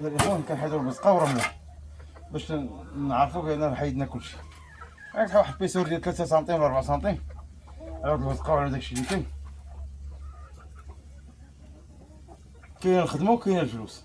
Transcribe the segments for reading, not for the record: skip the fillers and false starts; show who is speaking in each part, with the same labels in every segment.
Speaker 1: الاخوان كنحيدو البزقه ورمله باش نعرفو بان حيدنا كلشي. عاد واحد بيسور ديال 3 سنتيم ولا 4 سنتيم على هاد البزقه وعلى داكشي اللي كاين. كاين الخدمه وكاين الفلوس.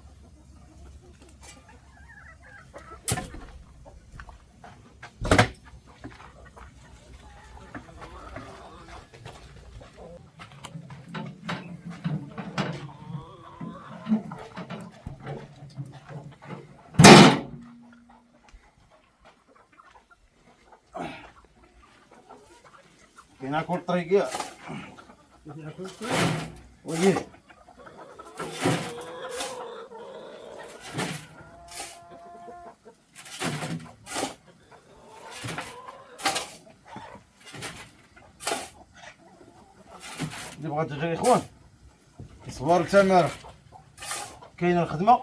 Speaker 1: كاين كل طريقه ويه اللي بغات تجري اخوان صبر التماره. كاينه الخدمه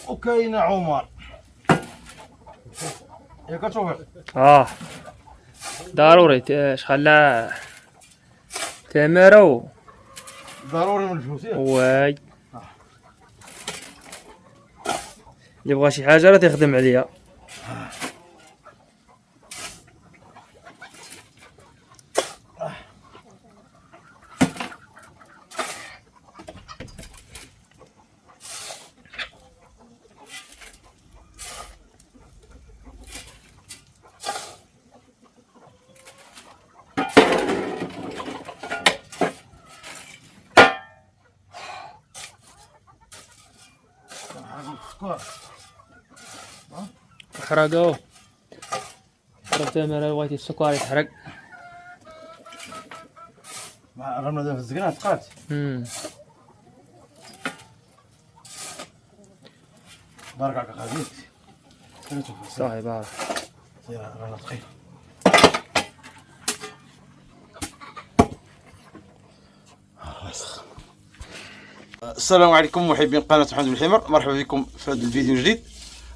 Speaker 1: وكاينه عمر ياك توفيق.
Speaker 2: ضروري شحال تمارة
Speaker 1: ضروري من الفلوس
Speaker 2: واي اللي بغى شي حاجه راه تخدم عليها. حرقو التمارة بغيتي السكر يتحرق.
Speaker 1: رمنا دابا في الزقنه تقات. بارك عليك خديت
Speaker 2: صافي بارك.
Speaker 1: سير رانا تخيل. السلام عليكم محبين قناه محمد بن الحمر، مرحبا بكم في هذا الفيديو الجديد،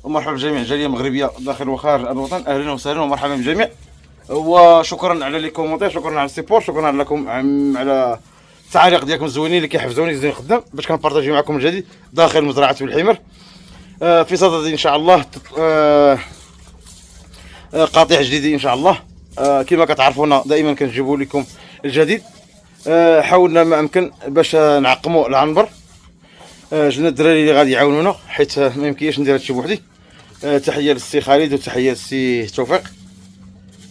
Speaker 1: ومرحبا بجميع الجاليه المغربيه داخل وخارج الوطن. اهلا وسهلا ومرحبا بالجميع، وشكرا على لي كومونتير، شكرا على السيبور، شكرا لكم على التعاليق ديالكم الزوينين اللي كيحفزوني نزيد نخدم باش كنبارطاجي معكم الجديد داخل مزرعه بالحمر. في صدد ان شاء الله قطيع جديد ان شاء الله. كما كتعرفونا دائما كنجيبوا لكم الجديد. حاولنا ما امكن باش نعقموا العنبر. جبنا الدراري اللي غادي يعاونونا حيت ما يمكنش ندير هادشي بوحدي. تحيه للسي خالد وتحيه للسي توفيق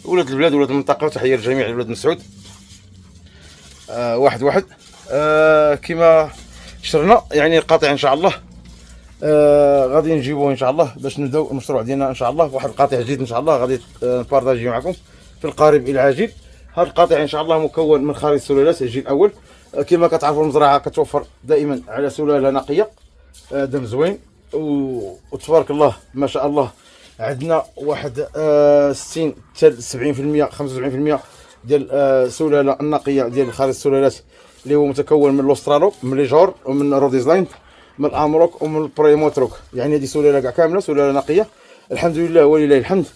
Speaker 1: ولاد البلاد ولاد المنطقه، وتحيه لجميع ولاد مسعود. واحد كما شرنا يعني القطيع ان شاء الله. غادي نجيبوه ان شاء الله باش نبداو المشروع ديالنا ان شاء الله. واحد القطيع جديد ان شاء الله غادي نبارطاجي معكم في القريب العاجل. هذا القطيع ان شاء الله مكون من خليط سلالات. الجيل الاول كما كتعرفوا المزرعه كتوفر دائما على سلاله نقيه دم زوين، وتبارك الله ما شاء الله عندنا واحد 60 حتى 70% 75% ديال سلاله النقيه ديال خليط السلالات اللي هو متكون من لوسترالوب، من ليجور، ومن روديزلاين، من الامروك، ومن البريموتروك. يعني هذه سلاله كاع كامله سلاله نقيه الحمد لله ولله الحمد.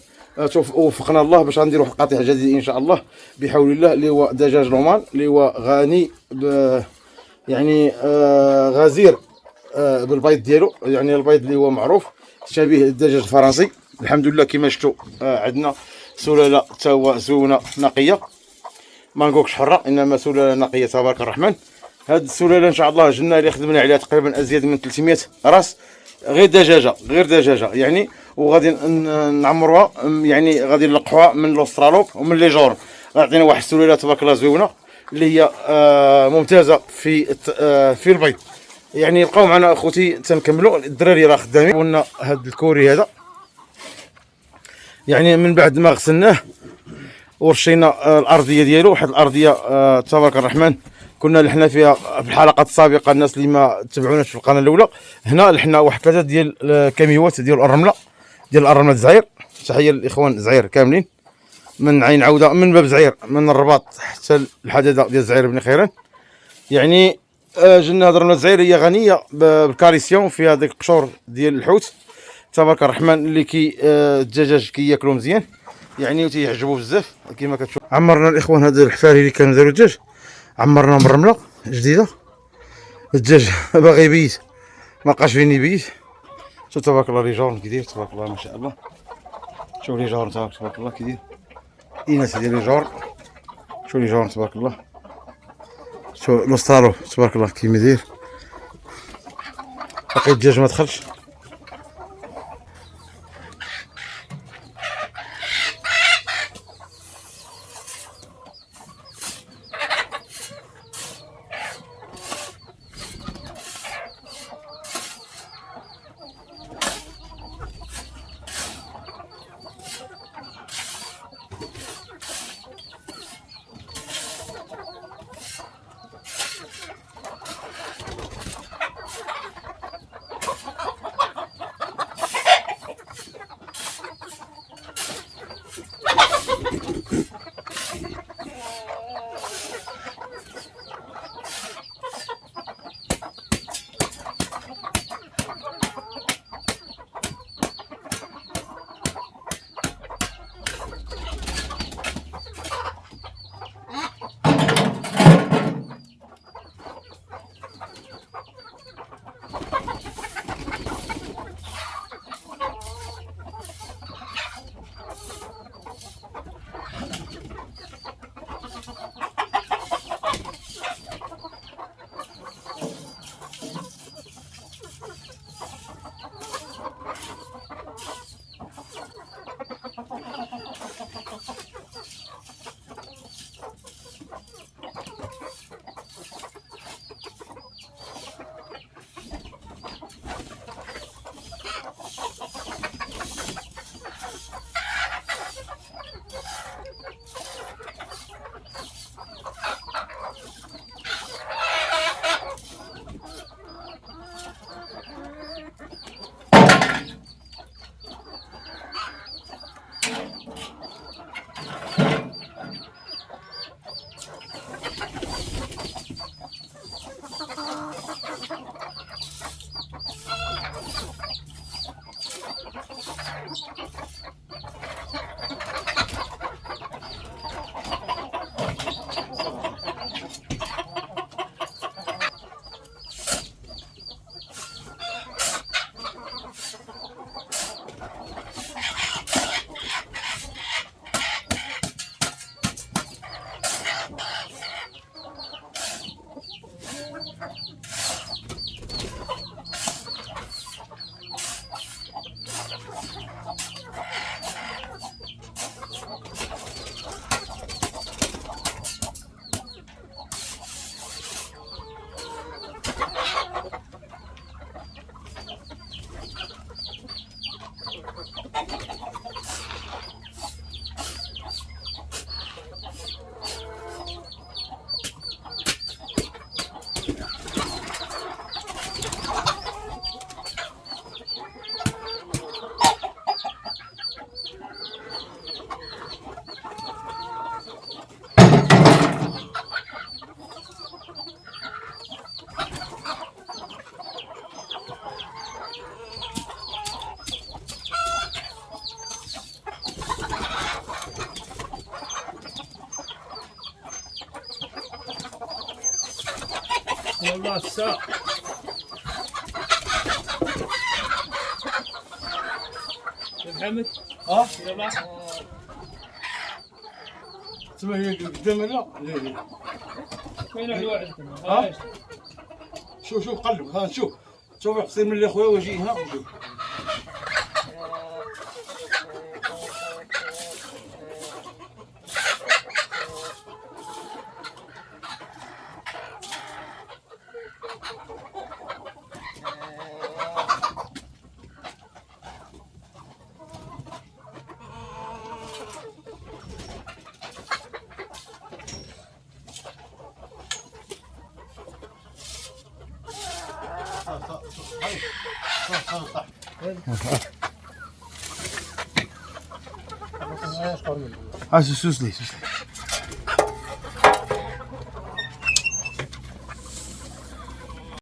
Speaker 1: وفقنا الله باش غنديروا واحد القطيع جديد ان شاء الله بحول الله اللي هو دجاج لومان اللي هو غني يعني غزير بالبيض ديالو. يعني البيض اللي هو معروف شبيه الدجاج الفرنسي. الحمد لله كما شفتوا عندنا سلاله حتى هو زوينه نقيه، ما نقولكش حره انما سلاله نقيه تبارك الرحمن. هاد السلاله ان شاء الله جبنا اللي خدمنا عليها تقريبا ازيد من 300 راس غير دجاجه يعني. وغادي نعمروها يعني غادي نلقحوها من الاسترالوب ومن لي جور. غادي واحد السلاله تبارك الله زوينه اللي هي ممتازه في البيض. يعني بقاو معنا اخوتي تنكملوا. الدراري راه خدامين. قلنا هذا الكوري هذا يعني من بعد ما غسلناه ورشينا الارضيه ديالو، واحد الارضيه تبارك الرحمن كنا لحنا فيها في الحلقات السابقه. الناس اللي ما تبعوناش في القناه الاولى، هنا لحنا واحد 3 ديال الكاميوات ديال الرمله زعير. تحيه للاخوان زعير كاملين من عين عوده، من باب زعير، من الرباط حتى الحداده ديال زعير بن خيران. يعني جلنا هاد الرمله زعير هي غنيه بالكالسيوم، فيها ديك القشور ديال الحوت تبارك الرحمن اللي الدجاج كياكلو مزيان يعني وتيعجبو بزاف. كما كتشوف عمرنا الاخوان هاد الحفاري اللي كانوا داروا الدجاج، عمرنا بالرمله جديده. الدجاج باغي يبيت ما بقاش فين يبيت. شوف تبارك الله لي جورن كي داير تبارك الله ما شاء الله. شوف لي جورن تبارك الله كي داير. إيناس ديال لي جورن. شوف لي جورن تبارك الله. شوف لوستالو تبارك الله كيما داير. باقي الدجاج ما دخلش.
Speaker 2: والله الساعة يا محمد يلا
Speaker 1: تسمى هي قدام لا
Speaker 2: وين الواحد
Speaker 1: شوف قلب ها نشوف شوف قصير من اللي خويا ويجي هنا وشوف سوس لي